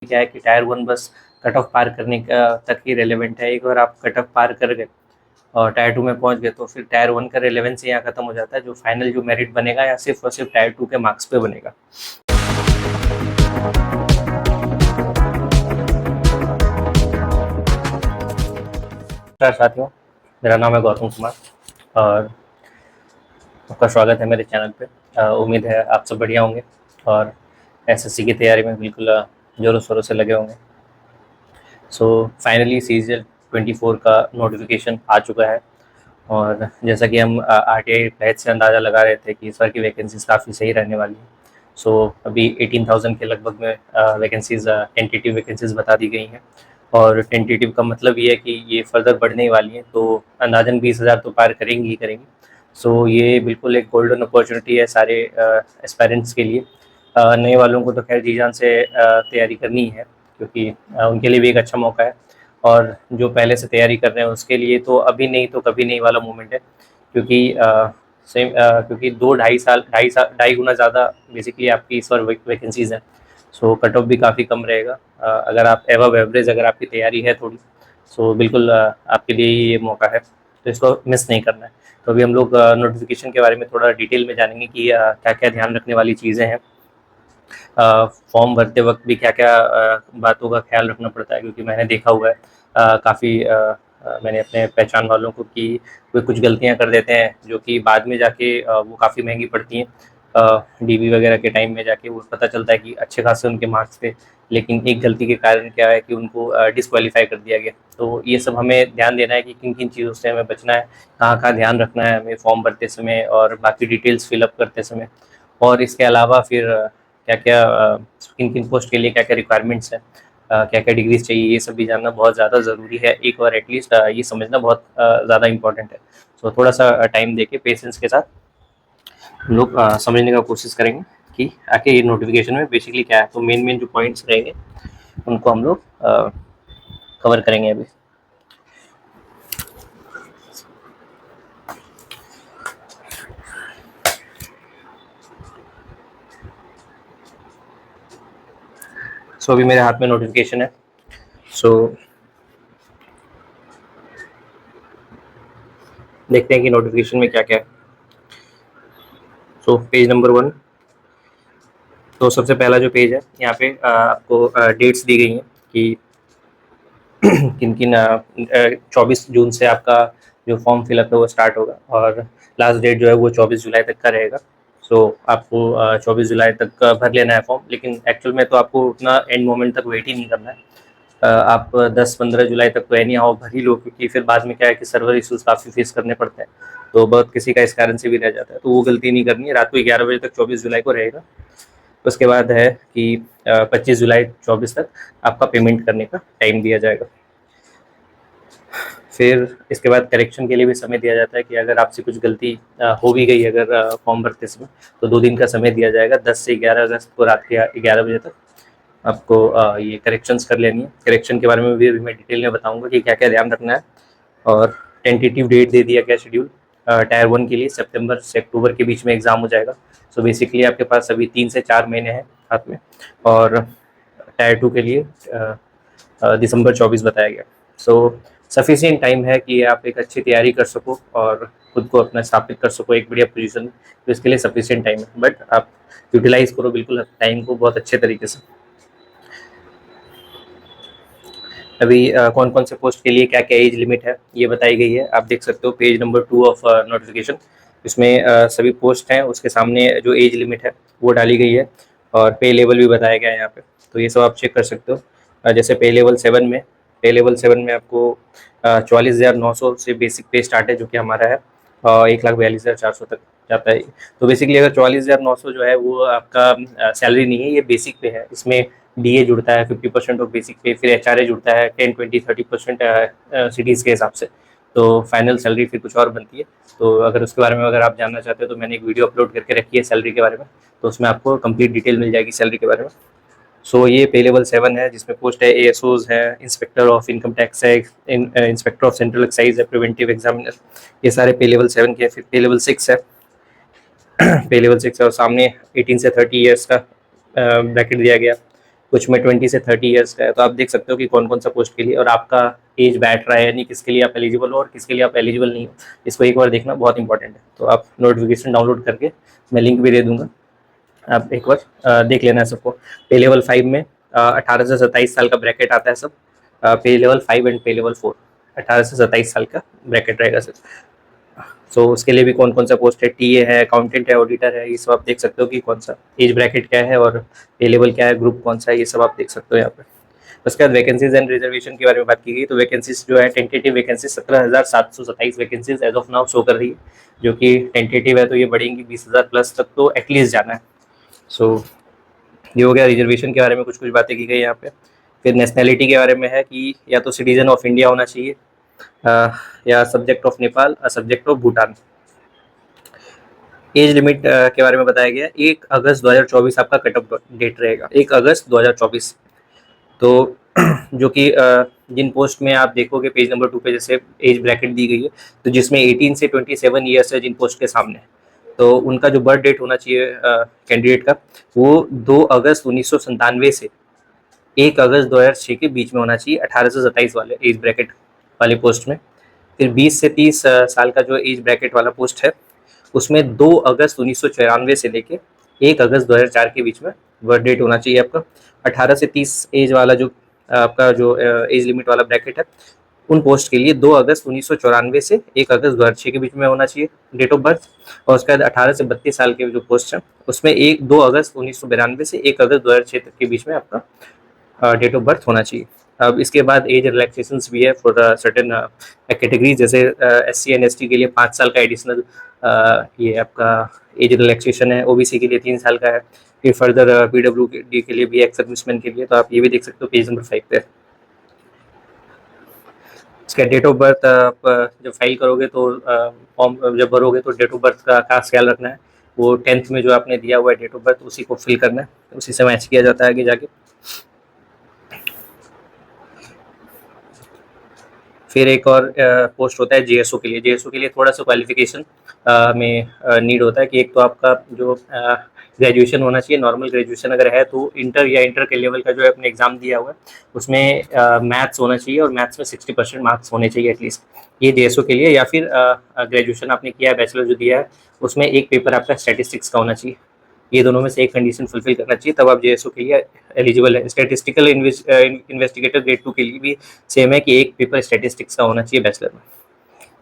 क्या है कि टायर 1 बस कट ऑफ पार करने का तक ही रेलेवेंट है। एक बार आप कट ऑफ पार कर गए और टायर 2 में पहुंच गए तो फिर टायर 1 का रेलेवेंस यहाँ खत्म हो जाता है। जो फाइनल जो मेरिट बनेगा या सिर्फ और सिर्फ टायर 2 के मार्क्स पे बनेगा। नमस्कार साथियों, मेरा नाम है गौतम कुमार और आपका स्वागत है मेरे चैनल पे। उम्मीद है आप सब बढ़िया होंगे और एसएससी की तैयारी में बिल्कुल ज़ोरों शोरों से लगे होंगे। सो फाइनली सीजीएल 24 का नोटिफिकेशन आ चुका है और जैसा कि हम आरटीआई बैच से अंदाज़ा लगा रहे थे कि इस बार की वैकेंसीज काफ़ी सही रहने वाली हैं। सो अभी 18,000 के लगभग में वैकेंसीज टेंटेटिव वैकेंसीज बता दी गई हैं और टेंटेटिव का मतलब ये है कि ये फर्दर बढ़ने वाली हैं, तो अंदाजन 20,000 तो पार करेंगी ही करेंगी। सो ये बिल्कुल एक गोल्डन अपॉर्चुनिटी है सारे एस्पायरेंट्स के लिए। नए वालों को तो खैर जी जान से तैयारी करनी है क्योंकि उनके लिए भी एक अच्छा मौका है और जो पहले से तैयारी कर रहे हैं उसके लिए तो अभी नहीं तो कभी नहीं वाला मोमेंट है क्योंकि क्योंकि 2-2.5 गुना ज़्यादा बेसिकली आपकी इस बार वैकेंसीज़ हैं। सो कट ऑफ भी काफ़ी कम रहेगा। अगर आप एवब एवरेज अगर आपकी तैयारी है थोड़ी, सो बिल्कुल आपके लिए ही ये मौका है, तो इसको मिस नहीं करना है। तो अभी हम लोग नोटिफिकेशन के बारे में थोड़ा डिटेल में जानेंगे कि क्या क्या ध्यान रखने वाली चीज़ें हैं। फॉर्म भरते वक्त भी क्या क्या बातों का ख्याल रखना पड़ता है, क्योंकि मैंने देखा हुआ है काफ़ी मैंने अपने पहचान वालों को कि वे कुछ गलतियां कर देते हैं जो कि बाद में जाके वो काफ़ी महंगी पड़ती हैं। डीबी वगैरह के टाइम में जाके वो पता चलता है कि अच्छे खासे उनके मार्क्स थे, लेकिन एक गलती के कारण क्या है कि उनको डिसक्वालीफाई कर दिया गया। तो ये सब हमें ध्यान देना है कि किन किन चीज़ों से हमें बचना है, कहाँ कहाँ ध्यान रखना है हमें फॉर्म भरते समय और बाकी डिटेल्स फिलअप करते समय। और इसके अलावा फिर क्या क्या किन किन पोस्ट के लिए क्या क्या रिक्वायरमेंट्स हैं, क्या क्या डिग्रीज चाहिए, ये सब भी जानना बहुत ज़्यादा ज़रूरी है। एक बार एटलीस्ट ये समझना बहुत ज़्यादा इंपॉर्टेंट है। सो थोड़ा सा टाइम देके पेशेंस के साथ हम लोग समझने का कोशिश करेंगे कि आके ये नोटिफिकेशन में बेसिकली क्या है। तो मेन मेन जो पॉइंट्स रहेंगे उनको हम लोग कवर करेंगे अभी। सो अभी मेरे हाथ में नोटिफिकेशन है। सो देखते हैं कि नोटिफिकेशन में क्या क्या है। सो पेज नंबर 1, तो सबसे पहला जो पेज है यहाँ पे आपको डेट्स दी गई हैं कि किन किन 24 जून से आपका जो फॉर्म फिलअप है वो स्टार्ट होगा और लास्ट डेट जो है वो 24 जुलाई तक का रहेगा। सो आपको 24 जुलाई तक भर लेना है फॉर्म, लेकिन एक्चुअल में तो आपको उतना एंड मोमेंट तक वेट ही नहीं करना है। आप 10-15 जुलाई तक तो एनी हाउ भर ही लो, क्योंकि फिर बाद में क्या है कि सर्वर इशूज़ काफ़ी फेस करने पड़ते हैं, तो बहुत किसी का इस कारण से भी रह जाता है, तो वो गलती नहीं करनी है। रात को 11 बजे तक 24 जुलाई को रहेगा। उसके बाद है कि 25 जुलाई 24 तक आपका पेमेंट करने का टाइम दिया जाएगा। फिर इसके बाद करेक्शन के लिए भी समय दिया जाता है कि अगर आपसे कुछ गलती हो भी गई अगर फॉर्म भरते समय, तो 2 दिन का समय दिया जाएगा। 10 से 11 अगस्त को रात के 11 बजे तक आपको ये करेक्शंस कर लेनी है। करेक्शन के बारे में भी मैं डिटेल में बताऊंगा कि क्या क्या ध्यान रखना है। और टेंटेटिव डेट दे दिया गया शेड्यूल टायर 1 के लिए सितंबर से अक्टूबर के बीच में एग्ज़ाम हो जाएगा। सो बेसिकली आपके पास अभी 3 से 4 महीने हैं हाथ में। और टायर 2 के लिए दिसंबर 24 बताया गया। सो सफिशिएंट टाइम है कि आप एक अच्छी तैयारी कर सको और खुद को अपना स्थापित कर सको एक बढ़िया पोजीशन में, तो इसके लिए सफिशिएंट टाइम है। बट आप यूटिलाइज करो बिल्कुल टाइम को बहुत अच्छे तरीके से। अभी कौन कौन से पोस्ट के लिए क्या क्या एज लिमिट है ये बताई गई है, आप देख सकते हो पेज नंबर 2 ऑफ नोटिफिकेशन। इसमें सभी पोस्ट हैं, उसके सामने जो एज लिमिट है वो डाली गई है और पे लेवल भी बताया गया है यहाँ पे, तो ये सब आप चेक कर सकते हो। जैसे पे लेवल 7 में आपको 44,900 से बेसिक पे स्टार्ट है, जो कि हमारा है 1,42,400 तक जाता है। तो बेसिकली अगर 44,900 जो है वो आपका सैलरी नहीं है, ये बेसिक पे है। इसमें डीए जुड़ता है 50% ऑफ बेसिक पे, फिर एचआरए जुड़ता है 10-20-30% सिटीज़ के हिसाब से, तो फाइनल सैलरी फिर कुछ और बनती है। तो अगर उसके बारे में अगर आप जानना चाहते हो तो मैंने एक वीडियो अपलोड करके रखी है सैलरी के बारे में, तो उसमें आपको कंप्लीट डिटेल मिल जाएगी सैलरी के बारे में। सो ये पे लेवल 7 है, जिसमें पोस्ट है एएसओज है, इंस्पेक्टर ऑफ इनकम टैक्स है, इंस्पेक्टर ऑफ सेंट्रल एक्साइज है, प्रिवेंटिव एग्जामिनर, ये सारे पे लेवल 7 के। फिर पे लेवल 6 है पे लेवल 6 है और सामने 18 से 30 ईयर्स का ब्रैकेट दिया गया। कुछ में 20 से 30 ईयर्स का है। तो आप देख सकते हो कि कौन कौन सा पोस्ट के लिए और आपका एज बैठ रहा है, यानी किसके लिए आप एलिजिबल हो और किसके लिए आप एलिजिबल नहीं हो। इसको एक बार देखना बहुत इंपॉर्टेंट है। तो आप नोटिफिकेशन डाउनलोड करके, मैं लिंक भी दे दूंगा, आप एक बार देख लेना है सबको। पे लेवल 5 में 18 से 27 साल का ब्रैकेट आता है सब। पे लेवल 5 एंड पे लेवल 4 18 से 27 साल का ब्रैकेट रहेगा सर। सो उसके लिए भी कौन कौन सा पोस्ट है, टीए है, अकाउंटेंट है, ऑडिटर है, ये सब आप देख सकते हो कि कौन सा एज ब्रैकेट क्या है और पे लेवल क्या है, ग्रुप कौन सा है, ये सब आप देख सकते हो यहाँ पे। उसके बाद वैकेंसीज एंड रिजर्वेशन के बारे में बात की गई। तो वैकेंसीज जो है tentative vacancies 17,727 vacancies as of now show कर रही है, जो कि टेंटेटिव है, तो ये बढ़ेंगी 20,000 प्लस तक तो एटलीस्ट जाना है। सो ये हो गया रिजर्वेशन के बारे में, कुछ कुछ बातें की गई यहाँ पे। फिर नेशनैलिटी के बारे में है कि या तो सिटीजन ऑफ इंडिया होना चाहिए, या subject of Nepal, subject of Bhutan. Age limit के बारे में बताया गया, 1 अगस्त 2024 आपका कट ऑफ डेट रहेगा, 1 अगस्त 2024। तो जो कि जिन पोस्ट में आप देखोगे पेज नंबर 2 पे जैसे एज ब्रैकेट दी गई है, तो जिसमें 18 से 27 ईयर्स है जिन पोस्ट के सामने, तो उनका जो बर्थ डेट होना चाहिए कैंडिडेट का, वो 2 अगस्त 1997 से 1 अगस्त 2006 के बीच में होना चाहिए, 18 से 27 वाले एज ब्रैकेट वाले पोस्ट में। फिर 20 से 30 साल का जो एज ब्रैकेट वाला पोस्ट है, उसमें 2 अगस्त 1994 से लेके 1 अगस्त 2004 के बीच में बर्थ डेट होना चाहिए आपका। 18 से 30 एज वाला जो आपका जो एज लिमिट वाला ब्रैकेट है, उन पोस्ट के लिए 2 अगस्त 1994 से 1 अगस्त 2006 के बीच में होना चाहिए डेट ऑफ बर्थ। और उसके बाद 18 से 32 साल के जो पोस्ट हैं, उसमें 2 अगस्त 1992 से 1 अगस्त 2006 तक के बीच में आपका डेट ऑफ बर्थ होना चाहिए। अब इसके बाद एज रिलैक्सेशंस भी है फॉर सर्टेन कैटेगरी, जैसे SC एंड ST के लिए 5 साल का एडिशनल ये आपका एज रिलैक्सेशन है, OBC के लिए 3 साल का है, फिर फर्दर PWD के लिए भी, एक्स सर्विसमैन के लिए। तो आप ये भी देख सकते हो पेज नंबर 5 पे। इसका डेट ऑफ बर्थ आप जब फाइल करोगे तो फॉर्म जब भरोगे तो डेट ऑफ बर्थ का खास ख्याल रखना है, वो 10th में जो आपने दिया हुआ है डेट ऑफ बर्थ उसी को फिल करना है, उसी से मैच किया जाता है आगे जाके। फिर एक और पोस्ट होता है JSO के लिए। JSO के लिए थोड़ा सा क्वालिफिकेशन में नीड होता है कि एक तो आपका जो ग्रेजुएशन होना चाहिए, नॉर्मल ग्रेजुएशन अगर है तो इंटर या इंटर के लेवल का जो है आपने एग्जाम दिया हुआ है, उसमें मैथ्स होना चाहिए और मैथ्स में 60% मार्क्स होने चाहिए एटलीस्ट, ये JSO के लिए। या फिर ग्रेजुएशन आपने किया है, बैचलर जो दिया है, उसमें एक पेपर आपका स्टैटिस्टिक्स का होना चाहिए। ये दोनों में से एक कंडीशन फुलफिल करना चाहिए, तब आप JSO के लिए एलिजिबल है। स्टैटिस्टिकल इन्वेस्टिगेटर ग्रेड 2 के लिए भी सेम है कि एक पेपर स्टैटिस्टिक्स का होना चाहिए बैचलर में,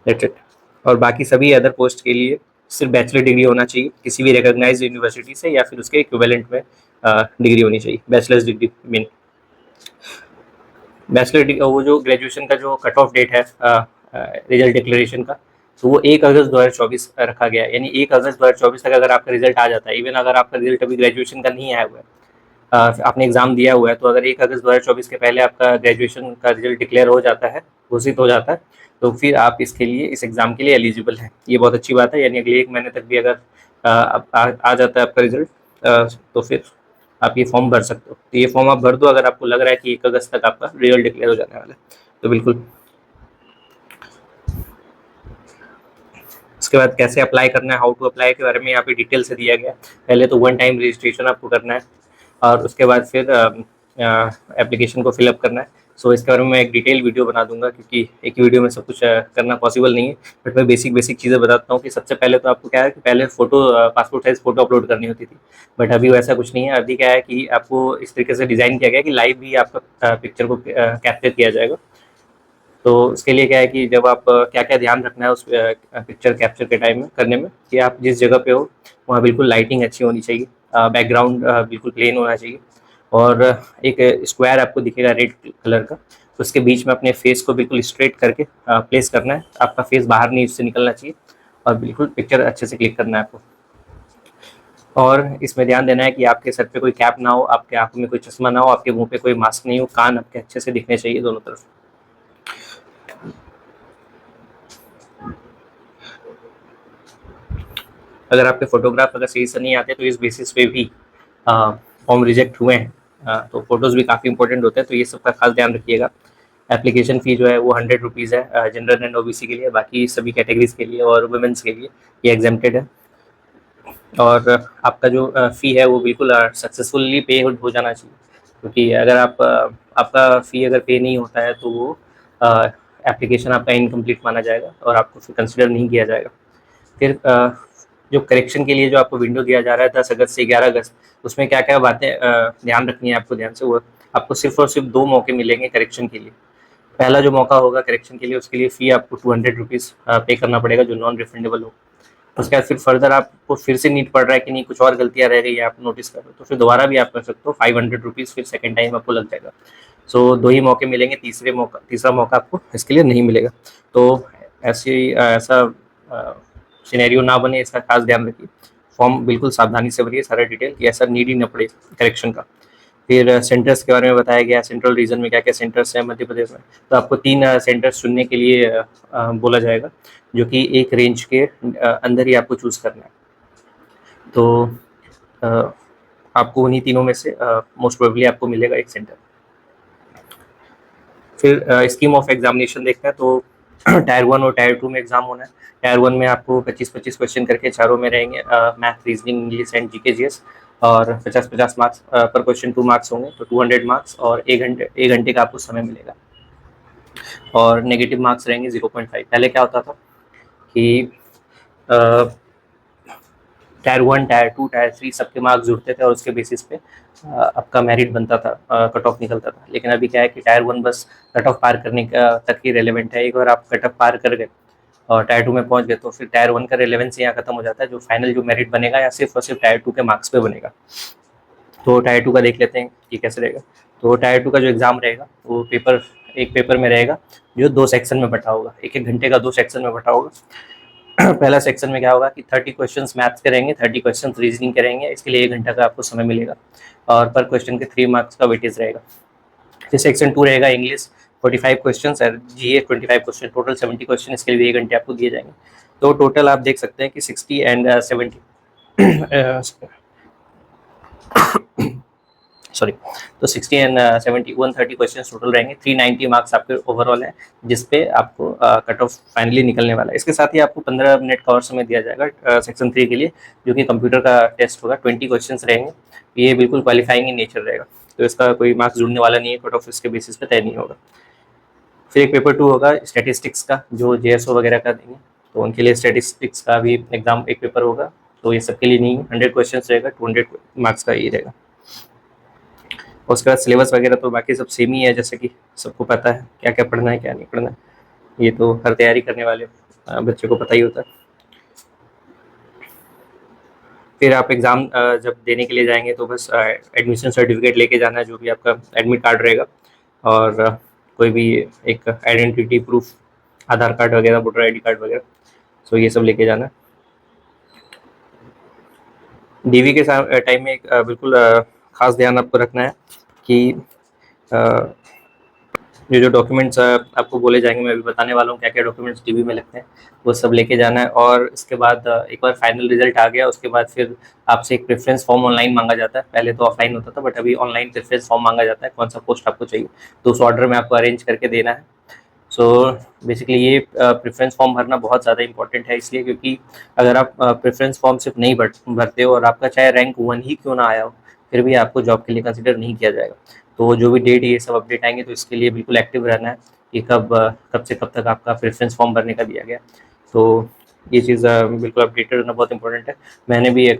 दैट्स इट। और बाकी सभी अदर पोस्ट के लिए सिर्फ बैचलर डिग्री होना चाहिए किसी भी रिकॉग्नाइज्ड यूनिवर्सिटी से, या फिर उसके इक्विवेलेंट में डिग्री होनी चाहिए, बैचलर्स डिग्री मीन। बैचलर वो जो ग्रेजुएशन का जो कट ऑफ डेट है रिजल्ट डिक्लेरेशन का, तो वो 1 अगस्त 2024 रखा गया है। यानी 1 अगस्त 2024 तक अगर आपका रिजल्ट आ जाता है, इवन अगर आपका रिजल्ट अभी ग्रेजुएशन का नहीं आया हुआ है, आपने एग्जाम दिया हुआ है, तो अगर 1 अगस्त 2024 के पहले आपका ग्रेजुएशन का रिजल्ट डिक्लेयर हो जाता है, घोषित हो जाता है, तो फिर आप इसके लिए, इस एग्जाम के लिए एलिजिबल हैं। ये बहुत अच्छी बात है, यानी अगले 1 महीने तक भी अगर आ जाता है आपका रिजल्ट, तो फिर आप ये फॉर्म भर सकते हो। तो ये फॉर्म आप भर दो अगर आपको लग रहा है कि 1 अगस्त तक आपका रिजल्ट डिक्लेयर हो जाने वाला है, तो बिल्कुल। उसके बाद कैसे अप्लाई करना है, हाउ टू अप्लाई के बारे में यहाँ पे डिटेल से दिया गया है। पहले तो 1 टाइम रजिस्ट्रेशन आपको करना है और उसके बाद फिर एप्लीकेशन को फिलअप करना है। सो इसके बारे में मैं एक डिटेल वीडियो बना दूंगा, क्योंकि एक ही वीडियो में सब कुछ करना पॉसिबल नहीं है, बट मैं बेसिक चीज़ें बताता हूँ कि सबसे पहले तो आपको क्या है कि पहले photo, passport size photo upload करनी होती थी, बट अभी वैसा कुछ नहीं है। अभी क्या है कि आपको इस तरीके से डिज़ाइन किया गया कि लाइव भी आपका पिक्चर को कैप्चर किया जाएगा। तो उसके लिए क्या है कि जब आप क्या क्या ध्यान रखना है उस पिक्चर कैप्चर के टाइम में करने में, कि आप जिस जगह पे हो वहाँ बिल्कुल लाइटिंग अच्छी होनी चाहिए, बैकग्राउंड बिल्कुल प्लेन होना चाहिए, और एक स्क्वायर आपको दिखेगा रेड कलर का, तो उसके बीच में अपने फेस को बिल्कुल स्ट्रेट करके प्लेस करना है। आपका फेस बाहर नहीं उससे निकलना चाहिए, और बिल्कुल पिक्चर अच्छे से क्लिक करना है आपको। और इसमें ध्यान देना है कि आपके सर पे कोई कैप ना हो, आपके आंखों में कोई चश्मा ना हो, आपके मुंह पे कोई मास्क नहीं हो, कान आपके अच्छे से दिखने चाहिए दोनों तरफ। अगर आपके फोटोग्राफ अगर सही से नहीं आते तो इस बेसिस पे भी फॉर्म रिजेक्ट हुए हैं। तो फोटोज़ भी काफ़ी इंपॉर्टेंट होते हैं, तो ये सब का खास ध्यान रखिएगा। एप्लीकेशन फ़ी जो है वो 100 रुपीज़ है जनरल एंड OBC के लिए, बाकी सभी कैटेगरीज के लिए और वुमेंस के लिए ये एग्जेम्प्टेड है। और आपका जो फ़ी है वो बिल्कुल सक्सेसफुली पे हो जाना चाहिए, क्योंकि अगर आपका फ़ी अगर पे नहीं होता है तो वो एप्लीकेशन आपका इनकम्प्लीट माना जाएगा और आपको फिर कंसिडर नहीं किया जाएगा। फिर जो करेक्शन के लिए जो आपको विंडो दिया जा रहा है 10 अगस्त से 11 अगस्त, उसमें क्या क्या बातें ध्यान रखनी है आपको ध्यान से, वो आपको सिर्फ और सिर्फ 2 मौके मिलेंगे करेक्शन के लिए। पहला जो मौका होगा करेक्शन के लिए, उसके लिए फ़ी आपको 200 रुपीज़ पे करना पड़ेगा, जो नॉन रिफंडेबल हो। उसके बाद फिर फर्दर आपको फिर से नीड पड़ रहा है कि नहीं कुछ और गलतियाँ रह गई है, आप नोटिस कर रहे हो, तो फिर दोबारा भी आप कर सकते हो, 500 रुपीज़ फिर सेकेंड टाइम आपको लग जाएगा। सो 2 ही मौके मिलेंगे, तीसरा मौका आपको इसके लिए नहीं मिलेगा। तो ऐसा सिनेरियो ना बने, इसका खास ध्यान रखिए। फॉर्म बिल्कुल सावधानी से भरिए सारा डिटेल, कि ऐसा नीड ही ना पड़े करेक्शन का। फिर सेंटर्स के बारे में बताया गया, सेंट्रल रीजन में क्या क्या सेंटर्स हैं मध्य प्रदेश में। तो आपको 3 सेंटर्स चुनने के लिए बोला जाएगा, जो कि एक रेंज के अंदर ही आपको चूज़ करना है। तो आपको उन्हीं तीनों में से मोस्ट प्रोबेबली आपको मिलेगा एक सेंटर। फिर स्कीम ऑफ एग्जामिनेशन देखते हैं, तो टायर 1 और टायर 2 में एग्जाम होना है। टायर 1 में आपको 25-25 क्वेश्चन करके चारों में रहेंगे, math, reasoning, English and GK GS, और 50-50 मार्क्स पर क्वेश्चन, 2 मार्क्स होंगे, तो 200 मार्क्स, और 1 घंटे का आपको समय मिलेगा। और नेगेटिव मार्क्स रहेंगे 0.5। पहले क्या होता था कि टायर 1, टायर 2, टायर 3 सबके मार्क्स जुड़ते थे और उसके बेसिस पे आपका मेरिट बनता था, कट ऑफ निकलता था। लेकिन अभी क्या है कि टायर 1 बस कट ऑफ पार करने का तक ही रेलेवेंट है। एक बार आप कट ऑफ पार कर गए और टायर 2 में पहुंच गए, तो फिर टायर 1 का रेलेवेंस यहाँ खत्म हो जाता है। जो फाइनल जो मेरिट बनेगा या सिर्फ और सिर्फ टायर 2 के मार्क्स पे बनेगा। तो टायर 2 का देख लेते हैं कि कैसे रहेगा। तो टायर 2 का जो एग्ज़ाम रहेगा वो एक पेपर में रहेगा, जो 2 सेक्शन में बटा होगा, 1-1 घंटे का 2 सेक्शन में बटा होगा। पहला सेक्शन में क्या होगा कि 30 क्वेश्चंस मैथ्स के रहेंगे, 30 क्वेश्चंस रीजनिंग के रहेंगे। इसके लिए 1 घंटा का आपको समय मिलेगा और पर क्वेश्चन के 3 मार्क्स का वेटेज रहेगा। फिर सेक्शन 2 रहेगा इंग्लिश, 45 क्वेश्चंस, और जीए 25 क्वेश्चन, टोटल 70 क्वेश्चन इसके लिए 1 घंटे आपको दिए जाएंगे। तो टोटल आप देख सकते हैं कि 60 एंड 70 सॉरी, तो 60 एंड 70 130 क्वेश्चन टोटल रहेंगे। 390 मार्क्स आपके ओवरऑल है, जिसपे आपको कट ऑफ फाइनली निकलने वाला है। इसके साथ ही आपको 15 मिनट का और समय दिया जाएगा सेक्शन 3 के लिए, जो कि कंप्यूटर का टेस्ट होगा। 20 क्वेश्चन रहेंगे, ये बिल्कुल क्वालिफाइंग इन नेचर रहेगा, तो इसका कोई मार्क्स जुड़ने वाला नहीं है, कट ऑफ इसके बेसिस पे तय नहीं होगा। फिर एक पेपर 2 होगा स्टैटिस्टिक्स का, जो जेएसओ वगैरह का देंगे, तो उनके लिए स्टैटिस्टिक्स का भी एग्जाम एक पेपर होगा। तो ये सबके लिए नहीं, 100 क्वेश्चन रहेगा, 200 मार्क्स का ही रहेगा। उसके बाद सिलेबस वगैरह तो बाकी सब सेम ही है, जैसे कि सबको पता है क्या क्या पढ़ना है क्या नहीं पढ़ना है। ये तो हर तैयारी करने वाले बच्चे को पता ही होता है। फिर आप एग्ज़ाम जब देने के लिए जाएंगे तो बस एडमिशन सर्टिफिकेट लेके जाना है, जो भी आपका एडमिट कार्ड रहेगा, और कोई भी एक आइडेंटिटी प्रूफ, आधार कार्ड वगैरह, वोटर आईडी कार्ड वगैरह, सो ये सब लेके जाना है। डीवी के टाइम में बिल्कुल खास ध्यान आपको रखना है कि जो डॉक्यूमेंट्स आपको बोले जाएंगे, मैं अभी बताने वाला हूँ क्या क्या डॉक्यूमेंट्स डीवी में लगते हैं, वो सब लेके जाना है। और इसके बाद एक बार फाइनल रिजल्ट आ गया, उसके बाद फिर आपसे एक प्रेफरेंस फॉर्म ऑनलाइन मांगा जाता है। पहले तो ऑफलाइन होता था, बट अभी ऑनलाइन प्रेफरेंस फॉर्म मांगा जाता है, कौन सा पोस्ट आपको चाहिए, तो उस ऑर्डर में आपको अरेंज करके देना है। सो बेसिकली ये प्रेफरेंस फॉर्म भरना बहुत ज़्यादा इंपॉर्टेंट है, इसलिए क्योंकि अगर आप प्रेफरेंस फॉर्म सिर्फ नहीं भरते हो और आपका चाहे रैंक 1 ही क्यों ना आया हो, फिर भी आपको जॉब के लिए कंसिडर नहीं किया जाएगा। तो जो भी डेट ये सब अपडेट आएंगे, तो इसके लिए बिल्कुल एक्टिव रहना है कि कब से कब तक आपका प्रेफरेंस फॉर्म भरने का दिया गया। तो ये चीज़ बिल्कुल अपडेटेड रहना बहुत इंपॉर्टेंट है। मैंने भी एक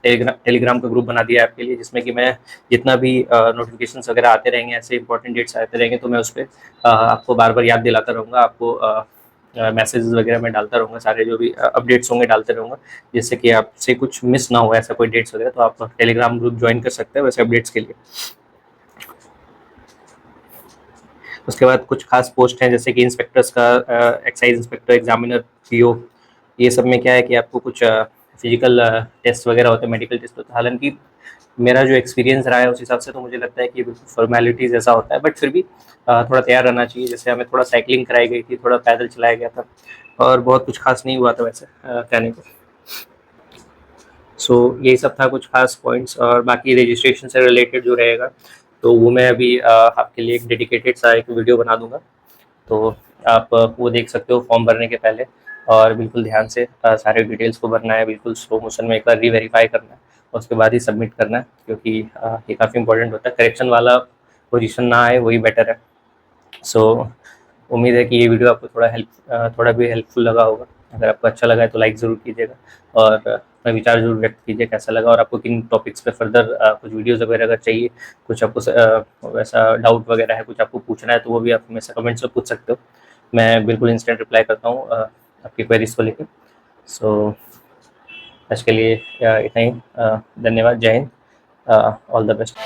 टेलीग्राम का ग्रुप बना दिया है आपके लिए, जिसमें कि मैं जितना भी नोटिफिकेशंस वगैरह आते रहेंगे, ऐसे इंपॉर्टेंट डेट्स आते रहेंगे, तो मैं उस पर आपको बार बार याद दिलाता रहूँगा, आपको मैसेजेस वगैरह मैं डालता रहूँगा, सारे जो भी अपडेट्स होंगे डालते रहूँगा, जिससे कि आपसे कुछ मिस ना हो ऐसा कोई डेट्स वगैरह। तो आप टेलीग्राम ग्रुप ज्वाइन कर सकते हैं वैसे अपडेट्स के लिए। उसके बाद कुछ खास पोस्ट हैं, जैसे कि इंस्पेक्टर्स का, एक्साइज इंस्पेक्टर, एग्जामिनर, पीओ, ये सब में क्या है कि आपको कुछ फिजिकल टेस्ट वगैरह होते हैं, मेडिकल टेस्ट होता है। हालांकि मेरा जो एक्सपीरियंस रहा है उस हिसाब से तो मुझे लगता है कि बिल्कुल फॉर्मेलिटीज़ ऐसा होता है, बट फिर भी थोड़ा तैयार रहना चाहिए। जैसे हमें थोड़ा साइकिलिंग कराई गई थी, थोड़ा पैदल चलाया गया था, और बहुत कुछ खास नहीं हुआ था वैसे कहने को। सो यही सब था कुछ खास पॉइंट्स। और बाकी रजिस्ट्रेशन से रिलेटेड जो रहेगा, तो वो मैं अभी आपके लिए एक डेडिकेटेड सा एक वीडियो बना दूंगा, तो आप वो देख सकते हो फॉर्म भरने के पहले। और बिल्कुल ध्यान से सारे डिटेल्स को भरना है, बिल्कुल स्लो मोशन में एक बार रीवेरीफाई करना है, और उसके बाद ही सबमिट करना है, क्योंकि ये काफ़ी इंपॉर्टेंट होता है। करेक्शन वाला पोजीशन ना आए वही बेटर है। सो उम्मीद है कि ये वीडियो आपको थोड़ा भी हेल्पफुल लगा होगा। अगर आपको अच्छा लगा है तो लाइक ज़रूर कीजिएगा और अपना विचार ज़रूर व्यक्त कीजिए कैसा लगा, और आपको किन टॉपिक्स पे फर्दर कुछ वीडियोज़ वगैरह अगर चाहिए, कुछ आपको वैसा डाउट वगैरह है, कुछ आपको पूछना है, तो वो भी आप मेरे से कमेंट्स में पूछ सकते हो। मैं बिल्कुल इंस्टेंट रिप्लाई करता हूँ आपकी क्वेरीज को लेकर। सो आज के लिए इतना ही। धन्यवाद। जय हिंद। All the best.